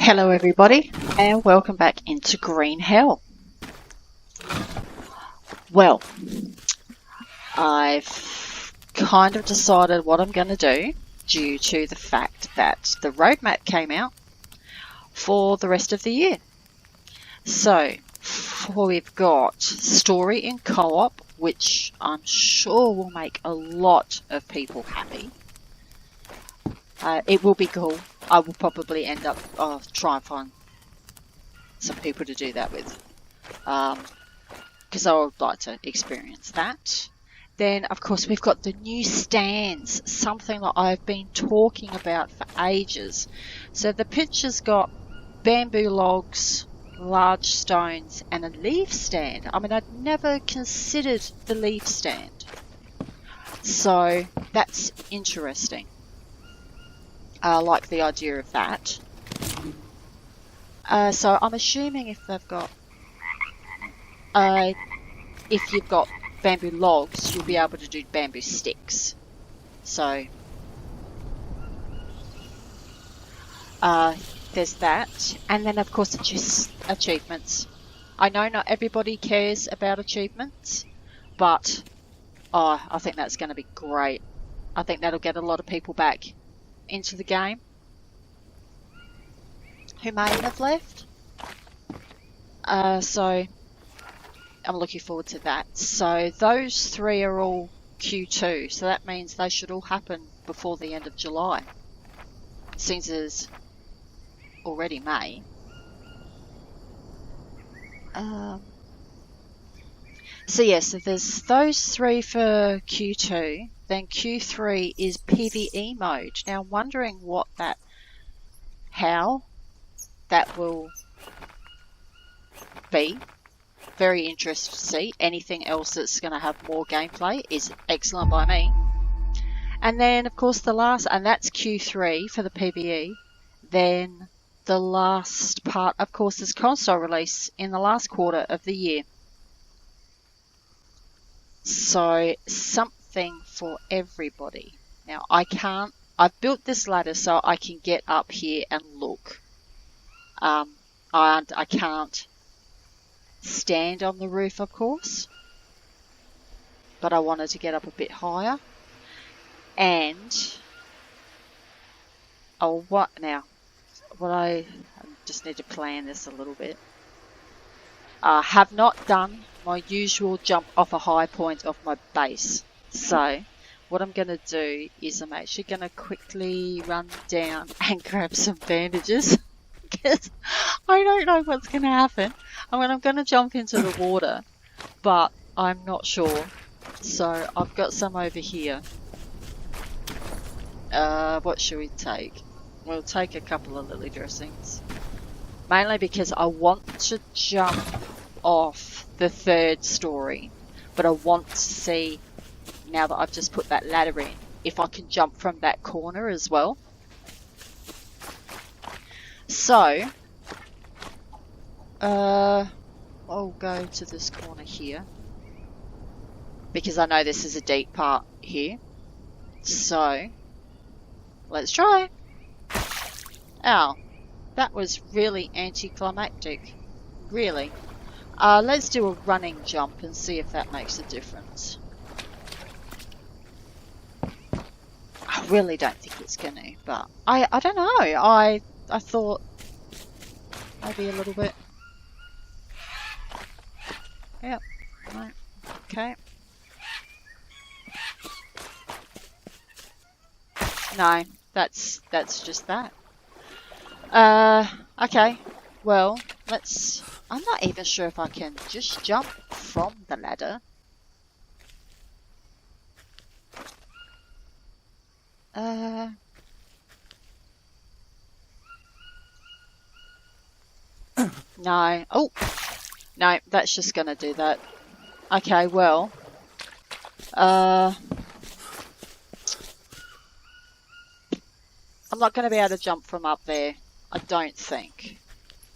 Hello everybody and welcome back into Green Hell. Well, I've kind of decided what I'm going to do due to the fact that the roadmap came out for the rest of the year. So, we've got story in co-op, which I'm sure will make a lot of people happy. It will be cool. I will probably end up try and find some people to do that with, because I would like to experience that. Then, of course, we've got the new stands, something that I've been talking about for ages. So the picture's got bamboo logs, large stones, and a leaf stand. I mean, I'd never considered the leaf stand, so that's interesting. I like the idea of that. So I'm assuming if they've got, if you've got bamboo logs, you'll be able to do bamboo sticks. So there's that, and then of course just achievements. I know not everybody cares about achievements, but I think that's going to be great. I think that'll get a lot of people back into the game who may have left. So I'm looking forward to that. So those three are all Q2, so that means they should all happen before the end of July, since it's already May. So yeah, so there's those three for Q2. Then Q3 is PvE mode. Now I'm wondering how that will be. Very interested to see. Anything else that's going to have more gameplay is excellent by me. And then of course the last, and that's Q3 for the PvE. Then the last part, of course, is console release in the last quarter of the year. So something for everybody. Now I've built this ladder so I can get up here and look. I can't stand on the roof, of course, but I wanted to get up a bit higher. And I just need to plan this a little bit. I have not done my usual jump off a high point of my base. So what I'm going to do is I'm actually going to quickly run down and grab some bandages, because I don't know what's going to happen. I mean, I'm going to jump into the water, but I'm not sure. So I've got some over here. What should we take? We'll take a couple of lily dressings. Mainly because I want to jump off the third story, but I want to see, now that I've just put that ladder in, if I can jump from that corner as well. So I'll go to this corner here, because I know this is a deep part here. So let's try. Ow, that was really anticlimactic. Really. Let's do a running jump and see if that makes a difference. I really don't think it's going to, but I don't know. I thought maybe a little bit. Yep. No. Okay. No, that's just that. Okay. Well, I'm not even sure if I can just jump from the ladder. No. Oh! No, that's just gonna do that. Okay, well. I'm not gonna be able to jump from up there, I don't think.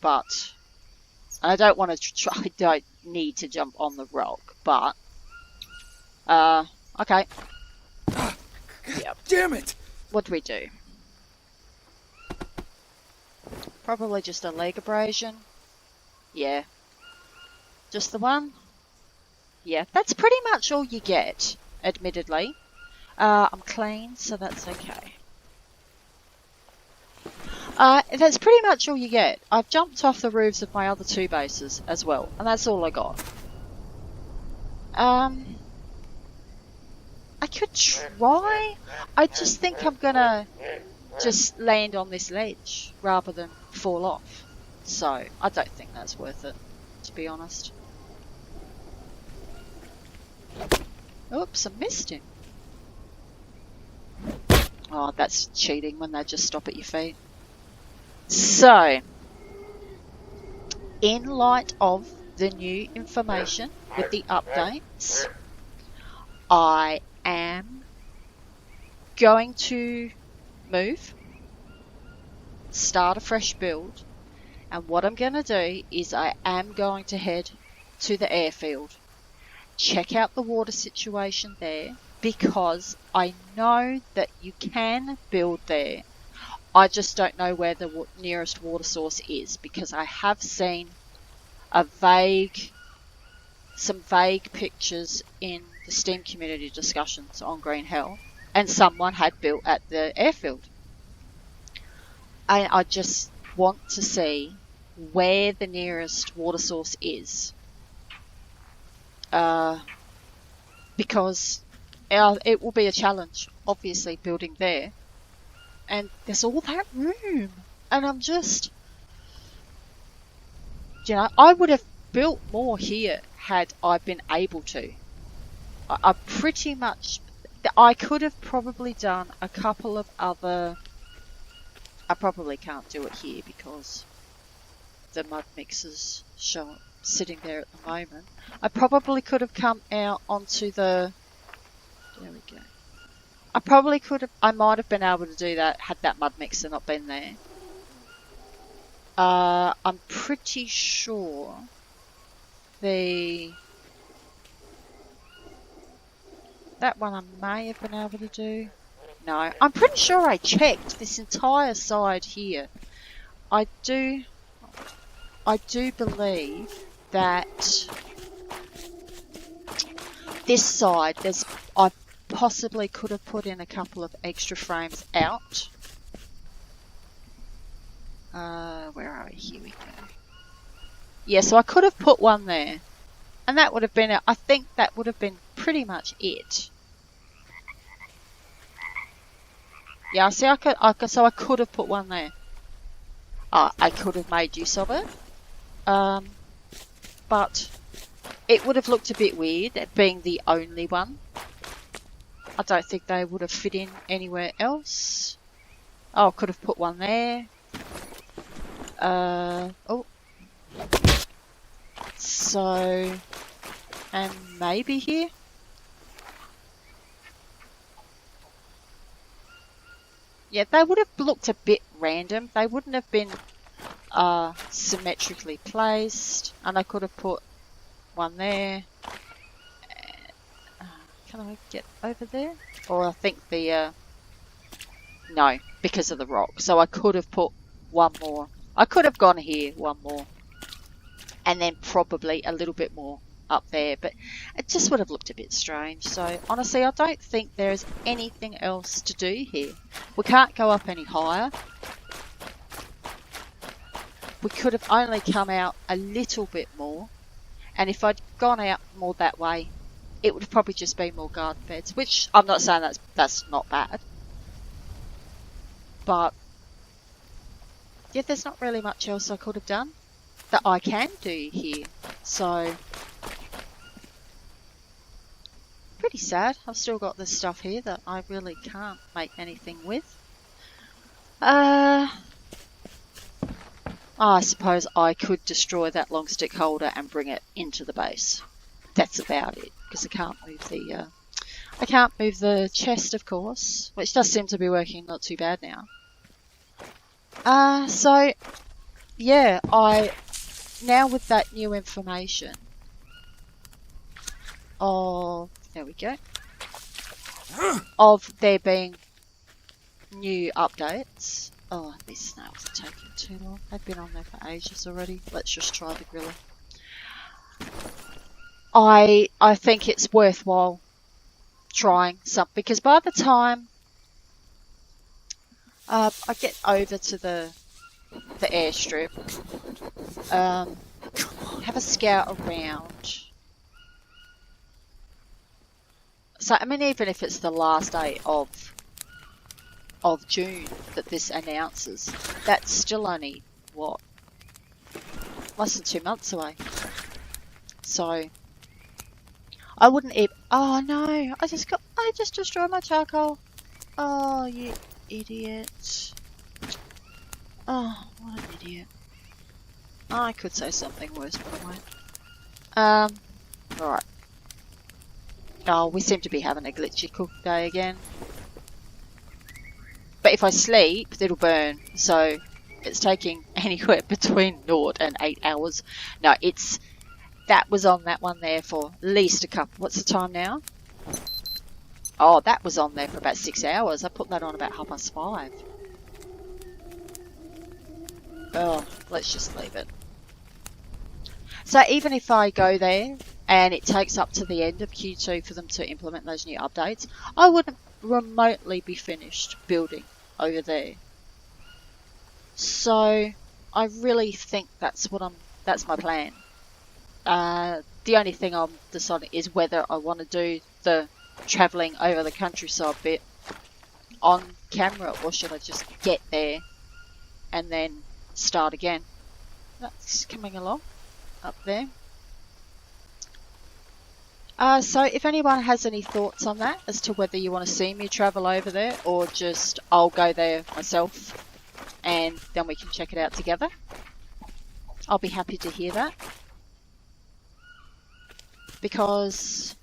But I don't want to try. I don't need to jump on the rock, but okay. Yep. Damn it! What do we do? Probably just a leg abrasion. Yeah. Just the one? Yeah, that's pretty much all you get, admittedly. I'm clean, so that's okay. That's pretty much all you get. I've jumped off the roofs of my other 2 bases as well, and that's all I got. I could try. I just think I'm gonna just land on this ledge rather than fall off. So, I don't think that's worth it, to be honest. Oops, I missed him. Oh, that's cheating when they just stop at your feet. So, in light of the new information with the updates, I am going to move, start a fresh build, and what I'm going to do is I am going to head to the airfield, check out the water situation there, because I know that you can build there. I just don't know where the nearest water source is, because I have seen some vague pictures in the Steam community discussions on Green Hell, and someone had built at the airfield. I just want to see where the nearest water source is, because it will be a challenge, obviously, building there. And there's all that room. And I'm just... You know, I would have built more here had I been able to. I pretty much... I could have probably done a couple of other... I probably can't do it here because the mud mixer's sitting there at the moment. I probably could have come out onto the... There we go. I might have been able to do that had that mud mixer not been there. I'm pretty sure that one I may have been able to do. No, I'm pretty sure I checked this entire side here. I do believe that this side, I possibly could have put in a couple of extra frames out. Where are we? Here we go. Yeah, so I could have put one there. And that would have been, I think that would have been pretty much it. Yeah, see, so I could have put one there. I could have made use of it. But it would have looked a bit weird, being the only one. I don't think they would have fit in anywhere else. Oh, I could have put one there. Oh. So, and maybe here. Yeah, they would have looked a bit random. They wouldn't have been symmetrically placed. And I could have put one there. Can I get over there? Or I think no, because of the rock. So I could have put one more. I could have gone here, one more. And then probably a little bit more up there. But it just would have looked a bit strange. So honestly, I don't think there's anything else to do here. We can't go up any higher. We could have only come out a little bit more. And if I'd gone out more that way, it would have probably just been more garden beds, which I'm not saying that's not bad. But yeah, there's not really much else I could have done that I can do here. So pretty sad. I've still got this stuff here that I really can't make anything with. I suppose I could destroy that long stick holder and bring it into the base. That's about it, because I can't move the chest, of course, which does seem to be working not too bad now. So yeah, now with that new information of, there we go, of there being new updates, Oh, these snails are taking too long. They've been on there for ages already. Let's just try the griller. I think it's worthwhile trying some, because by the time I get over to the airstrip, have a scout around. So I mean, even if it's the last day of June that this announces, that's still only what, less than 2 months away. So I wouldn't even. Oh no! I just destroyed my charcoal. Oh, you idiot! Oh, what an idiot! I could say something worse, but I won't. Alright. Oh, we seem to be having a glitchy cook day again. But if I sleep, it'll burn. So it's taking anywhere between 0 and 8 hours. No, that was on that one there for at least a couple. What's the time now? Oh, that was on there for about 6 hours. I put that on about 5:30. Oh, let's just leave it. So even if I go there and it takes up to the end of Q2 for them to implement those new updates, I wouldn't remotely be finished building over there. So I really think that's my plan. The only thing I'm deciding is whether I want to do the travelling over the countryside bit on camera, or should I just get there and then start again. That's coming along up there. So if anyone has any thoughts on that, as to whether you want to see me travel over there, or just I'll go there myself and then we can check it out together, I'll be happy to hear that. Because,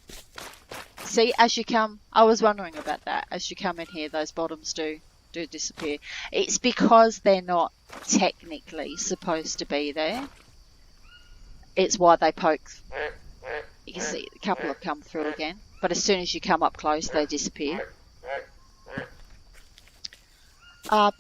see, as you come, I was wondering about that, as you come in here, those bottoms do disappear. It's because they're not technically supposed to be there. It's why they poke. You can see a couple have come through again, but as soon as you come up close, they disappear.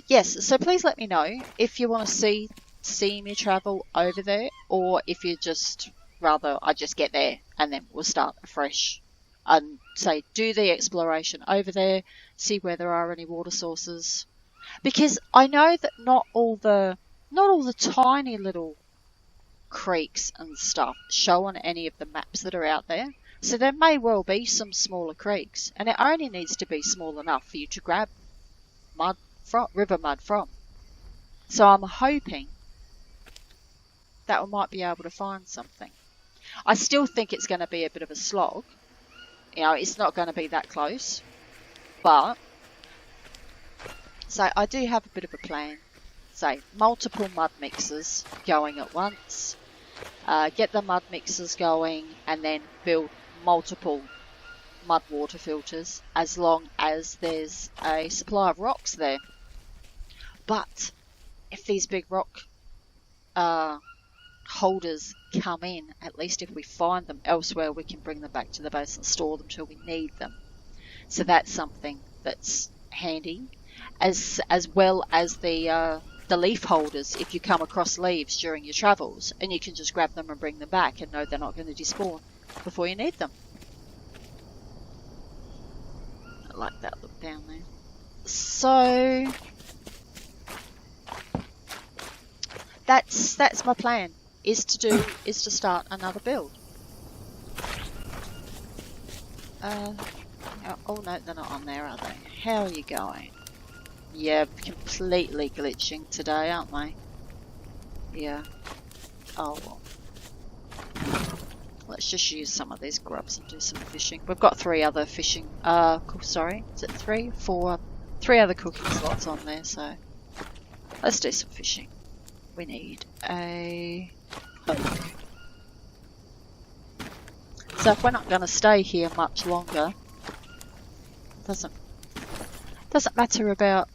Yes, so please let me know if you want to see me travel over there, or if you just rather I just get there and then we'll start afresh and say do the exploration over there, see where there are any water sources, because I know that not all the tiny little creeks and stuff show on any of the maps that are out there. So there may well be some smaller creeks, and it only needs to be small enough for you to grab river mud from. So I'm hoping that we might be able to find something. I still think it's going to be a bit of a slog. You know, it's not going to be that close. But, so I do have a bit of a plan. Say, multiple mud mixers going at once. Get the mud mixers going and then build multiple mud water filters, as long as there's a supply of rocks there. But if these big rock holders come in, at least if we find them elsewhere, we can bring them back to the base and store them till we need them. So that's something that's handy, as well as the leaf holders. If you come across leaves during your travels, and you can just grab them and bring them back and know they're not going to despawn before you need them. I like that look down there. So that's my plan, is to start another build. Oh no, they're not on there, are they? How are you going? Yeah, completely glitching today, aren't they? Yeah. Oh well. Let's just use some of these grubs and do some fishing. We've got 3 other fishing, sorry, is it 3? 4? 3 other cooking slots on there, so let's do some fishing. We need a hook. So if we're not going to stay here much longer, doesn't matter about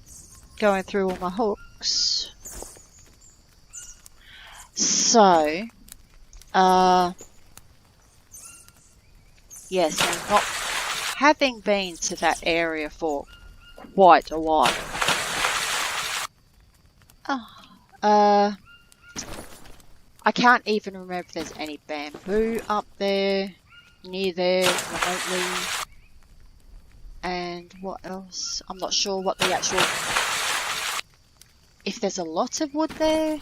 going through all my hooks. So, yes, I'm not having been to that area for quite a while. I can't even remember if there's any bamboo up there, near there, remotely. And what else? I'm not sure what the actual... if there's a lot of wood there.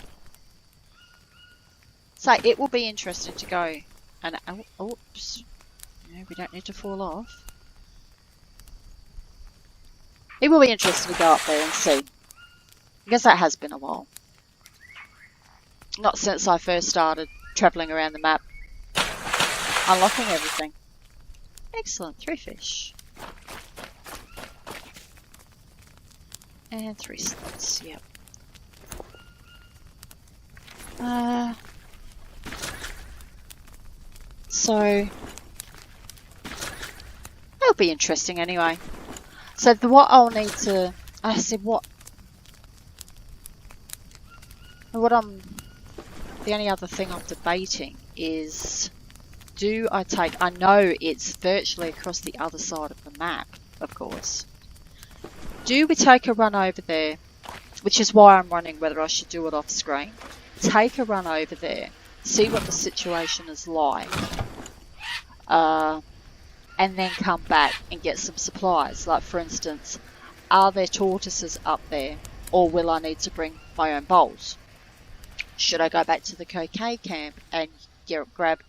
So it will be interesting to go and... oops. No, we don't need to fall off. It will be interesting to go up there and see. Because that has been a while. Not since I first started travelling around the map. Unlocking everything. Excellent, 3 fish. And 3 slots, yep. So it'll be interesting anyway. So what I'll need to... I said what I'm... the only other thing I'm debating is... do I take... I know it's virtually across the other side of the map, of course. Do we take a run over there? Which is why I'm running whether I should do it off screen. Take a run over there. See what the situation is like. And then come back and get some supplies. Like for instance, are there tortoises up there? Or will I need to bring my own bowls? Should I go back to the cocaine camp and grab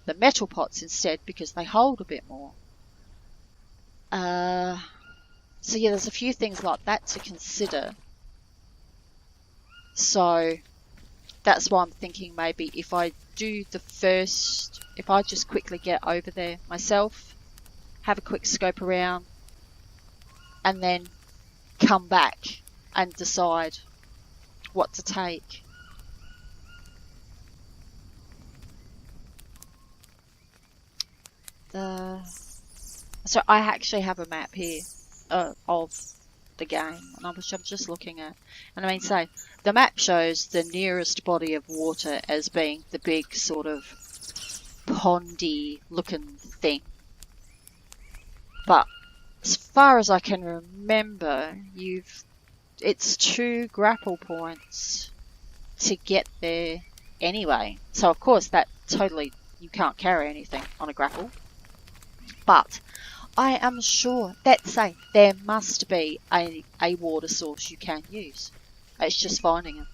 the metal pots instead because they hold a bit more? So yeah, there's a few things like that to consider. So that's why I'm thinking maybe if I do the first, if I just quickly get over there myself, have a quick scope around, and then come back and decide what to take. So I actually have a map here of the game, and I'm just looking at, and I mean, say the map shows the nearest body of water as being the big sort of pondy looking thing, but as far as I can remember, it's 2 grapple points to get there anyway. So of course that totally, you can't carry anything on a grapple, but I am sure that there must be a water source you can use. It's just finding it.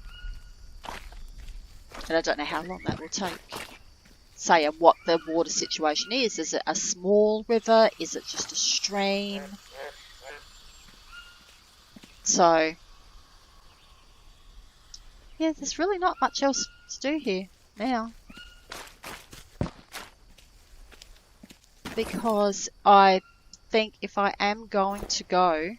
And I don't know how long that will take. Say, and what the water situation is. Is it a small river? Is it just a stream? So, yeah, there's really not much else to do here now. Because I think if I am going to go,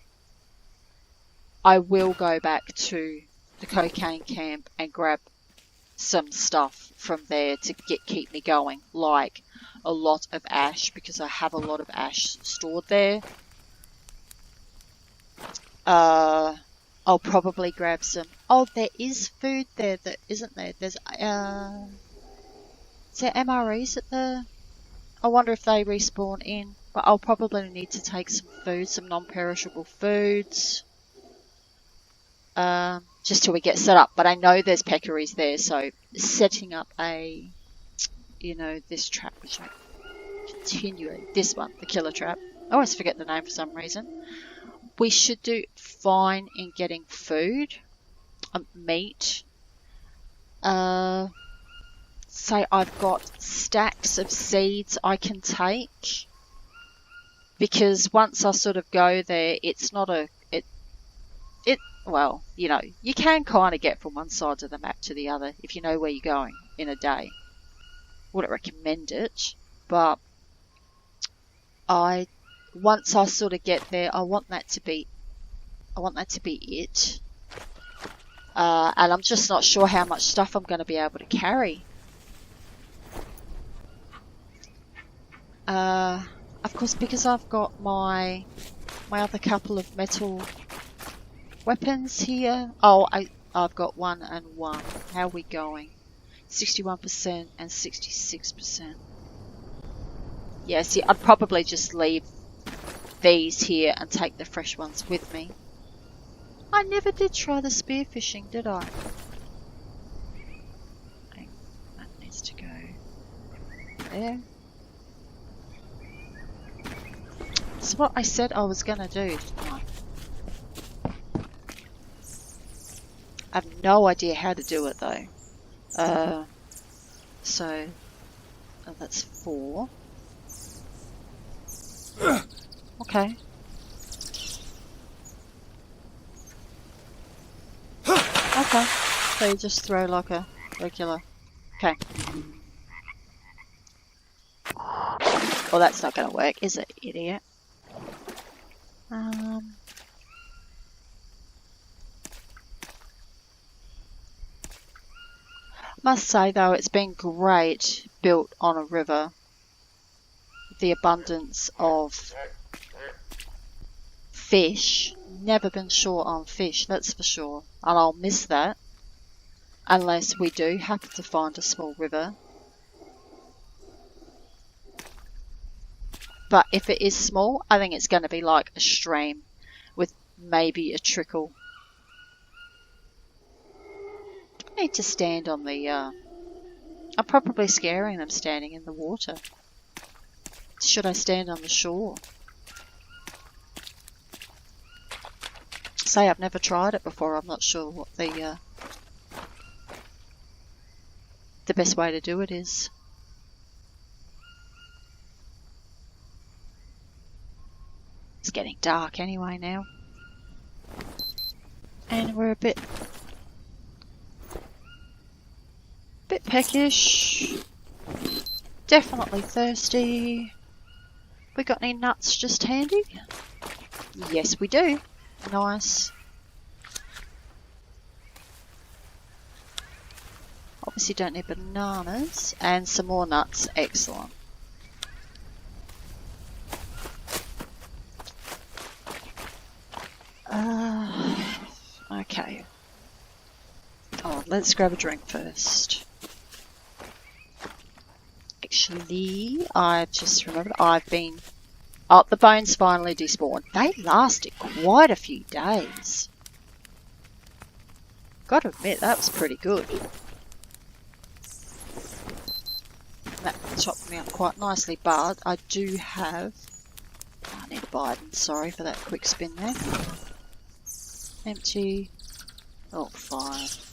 I will go back to the cocaine camp and grab some stuff from there to keep me going, like a lot of ash, because I have a lot of ash stored there. I'll probably grab some... Oh, there is food there, isn't there? There's is there MREs at the... I wonder if they respawn in, but I'll probably need to take some food, some non-perishable foods, just till we get set up. But I know there's peccaries there, so setting up a, this trap, which I continue, this one, the killer trap. I always forget the name for some reason. We should do fine in getting food, meat. Say I've got stacks of seeds I can take, because once I sort of go there, it's not well, you can kind of get from one side of the map to the other if you know where you're going in a day. Wouldn't recommend it, but once I sort of get there, I want that to be it. And I'm just not sure how much stuff I'm going to be able to carry. Of course, because I've got my other couple of metal weapons here. Oh, I've got 1 and 1. How are we going? 61% and 66%. Yeah, see, I'd probably just leave these here and take the fresh ones with me. I never did try the spearfishing, did I? Okay, that needs to go there. That's what I said I was going to do, didn't I? I have no idea how to do it though. So that's 4. Okay. Okay. So you just throw like a regular. Okay. Well, that's not going to work, is it, idiot? Must say though, it's been great built on a river. The abundance of fish. Never been short on fish, that's for sure. And I'll miss that. Unless we do happen to find a small river. But if it is small, I think it's going to be like a stream with maybe a trickle. I need to stand on the... I'm probably scaring them standing in the water. Should I stand on the shore? Say I've never tried it before. I'm not sure what the best way to do it is. It's getting dark anyway now. And we're a bit peckish. Definitely thirsty. We got any nuts just handy? Yes, we do. Nice. Obviously don't need bananas. And some more nuts. Excellent. Okay. Oh, let's grab a drink first. Actually, I've just remembered I've been... Oh, the bones finally despawned. They lasted quite a few days. Gotta admit, that was pretty good. That chopped me up quite nicely, but I do have... I need a Biden, sorry for that quick spin there. Empty. Oh, 5.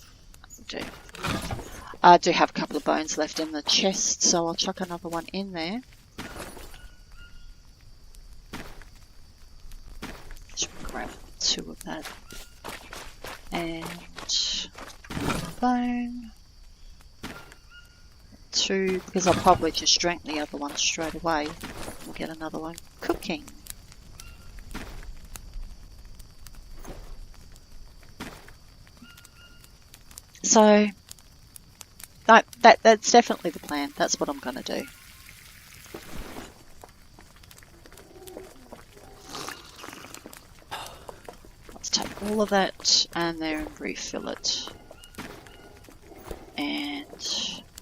I do have a couple of bones left in the chest, so I'll chuck another one in there. Just grab 2 of that. And bone. 2, because I'll probably just drink the other one straight away. We'll get another one cooking. So that's definitely the plan. That's what I'm going to do. Let's take all of that and there and refill it. And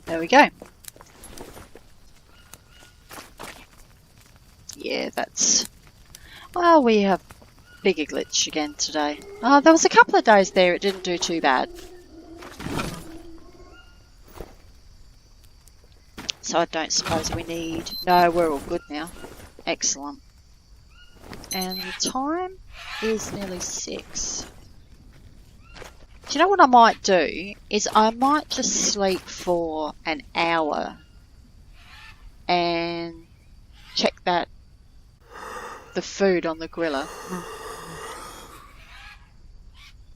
there we go. Yeah, that's... Well, we have bigger glitch again today. There was a couple of days there it didn't do too bad. So I don't suppose we need... No, we're all good now. Excellent. And the time is nearly 6. Do you know what I might do? Is I might just sleep for an hour and check that the food on the griller.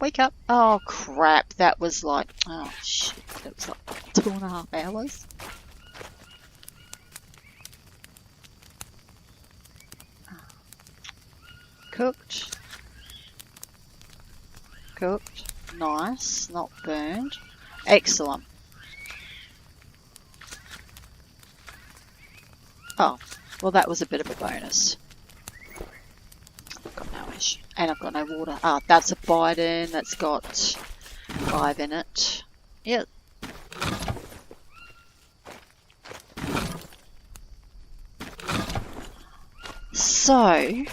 Wake up. Oh crap, that was like... Oh shit, that was like 2.5 hours. Cooked. Cooked. Nice. Not burned. Excellent. Oh, well that was a bit of a bonus. I've got no issue. And I've got no water. Ah, that's a Biden. That's got 5 in it. Yep. So...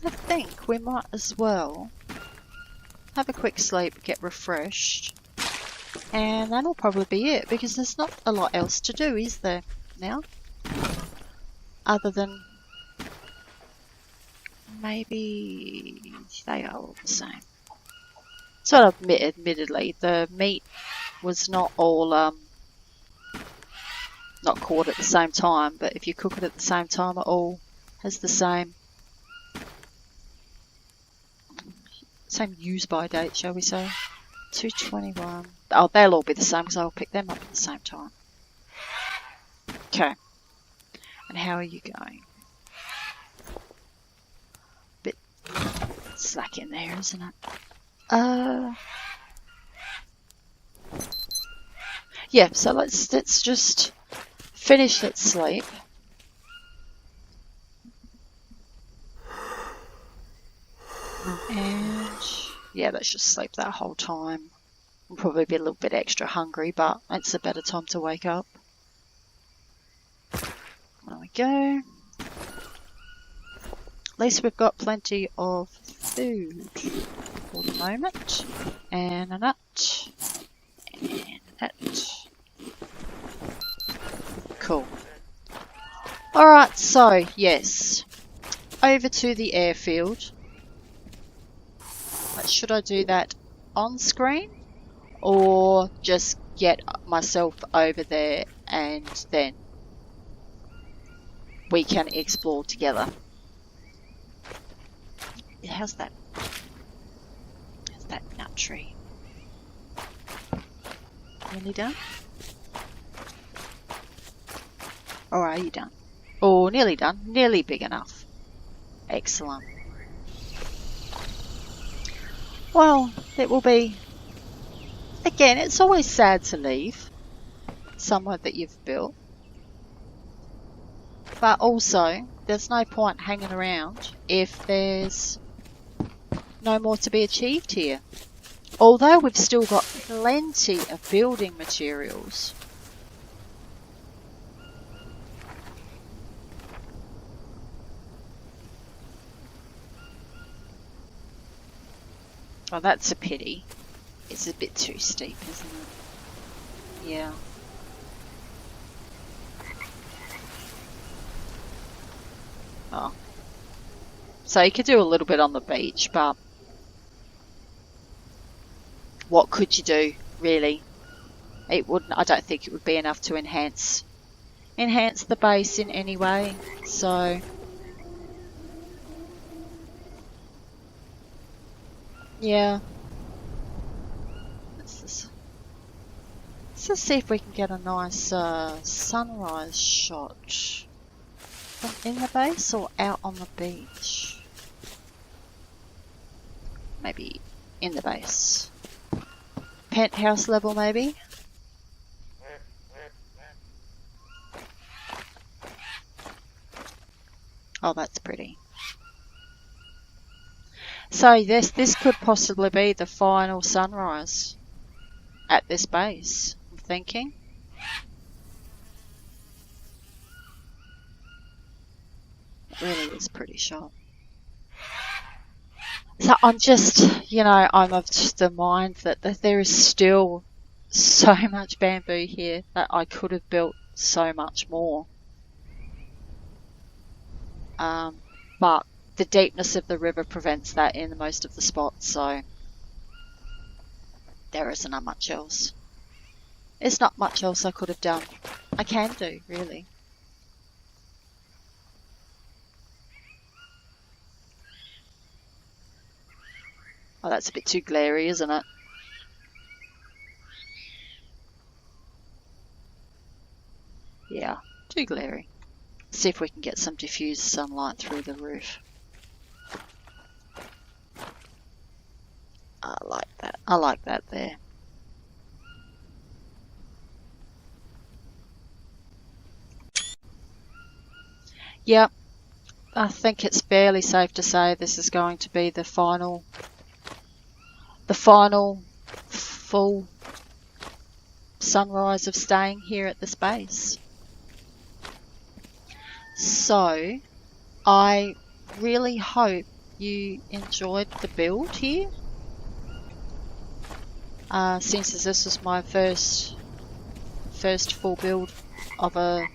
I think we might as well have a quick sleep, get refreshed, and that'll probably be it, because there's not a lot else to do, is there, now? Other than maybe they are all the same. So admittedly, the meat was not all not caught at the same time, but if you cook it at the same time, it all has the same use by date, shall we say. 221. Oh, they'll all be the same because I'll pick them up at the same time. Okay. And how are you going? Bit slack in there, isn't it? Yeah, so let's just finish that sleep. And yeah, let's just sleep that whole time. We'll probably be a little bit extra hungry, but it's a better time to wake up. There we go. At least we've got plenty of food for the moment. And a nut. And a nut. Cool. Alright, so yes. Over to the airfield. Should I do that on screen or just get myself over there and then we can explore together? How's that nut tree? Nearly done? Or are you done? Oh, nearly done. Nearly big enough. Excellent. Well, it will be, again, it's always sad to leave somewhere that you've built, but also there's no point hanging around if there's no more to be achieved here. Although we've still got plenty of building materials. Oh, that's a pity. It's a bit too steep, isn't it? Yeah. Oh. So you could do a little bit on the beach, but what could you do, really? It wouldn't. I don't think it would be enough to enhance the base in any way. So yeah. Let's just see if we can get a nice sunrise shot from in the base or out on the beach. Maybe in the base. Penthouse level, maybe? Oh, that's pretty. So this could possibly be the final sunrise at this base, I'm thinking. It really is pretty sharp. So I'm just, I'm of the mind that there is still so much bamboo here that I could have built so much more. But the deepness of the river prevents that in most of the spots, so there isn't much else. There's not much else I could have done. I can do, really. Oh, that's a bit too glary, isn't it? Yeah, too glary. See if we can get some diffused sunlight through the roof. I like that. I like that there. Yep. I think it's fairly safe to say this is going to be the final full sunrise of staying here at this base. So I really hope you enjoyed the build here. Since this was my first full build of a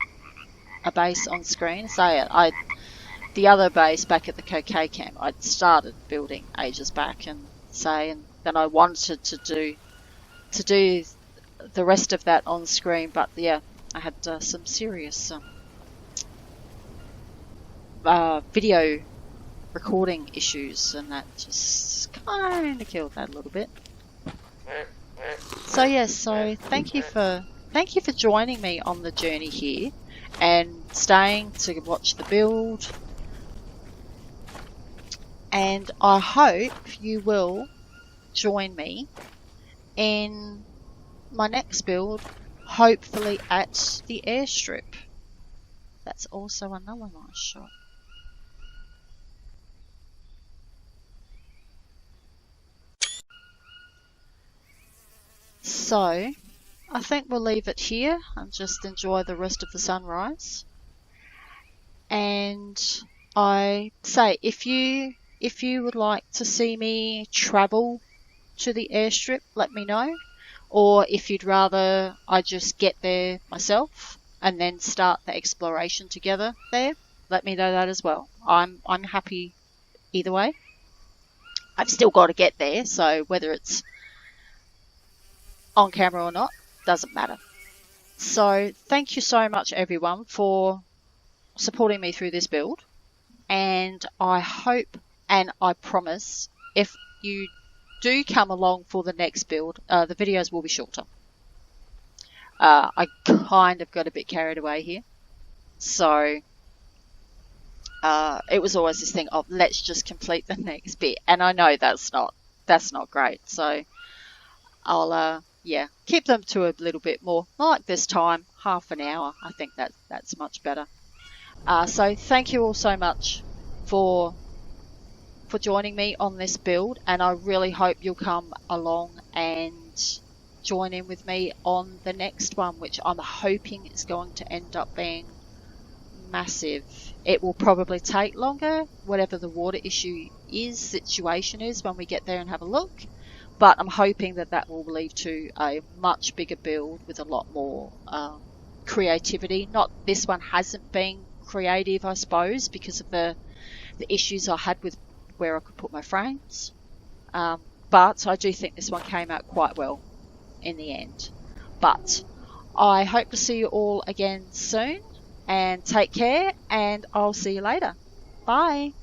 base on screen. The other base back at the Coquet camp, I'd started building ages back, and then I wanted to do the rest of that on screen, but yeah, I had some serious video recording issues, and that just kind of killed that a little bit. So yes, so thank you for joining me on the journey here and staying to watch the build. And I hope you will join me in my next build, hopefully at the airstrip. That's also another nice shot. So, I think we'll leave it here and just enjoy the rest of the sunrise. And I say, if you would like to see me travel to the airstrip, let me know. Or if you'd rather I just get there myself and then start the exploration together there, let me know that as well. I'm happy either way. I've still got to get there, so whether it's on camera or not, doesn't matter. So thank you so much everyone for supporting me through this build, and I hope and I promise if you do come along for the next build, the videos will be shorter. I kind of got a bit carried away here, so it was always this thing of let's just complete the next bit, and I know that's not great, so I'll keep them to a little bit more like this time, half an hour. I think that's much better. So thank you all so much for joining me on this build, and I really hope you'll come along and join in with me on the next one, which I'm hoping is going to end up being massive. It will probably take longer, whatever the water situation is when we get there and have a look, but I'm hoping that will lead to a much bigger build with a lot more creativity. Not this one hasn't been creative, I suppose, because of the issues I had with where I could put my frames, but I do think this one came out quite well in the end. But I hope to see you all again soon, and take care, and I'll see you later. Bye.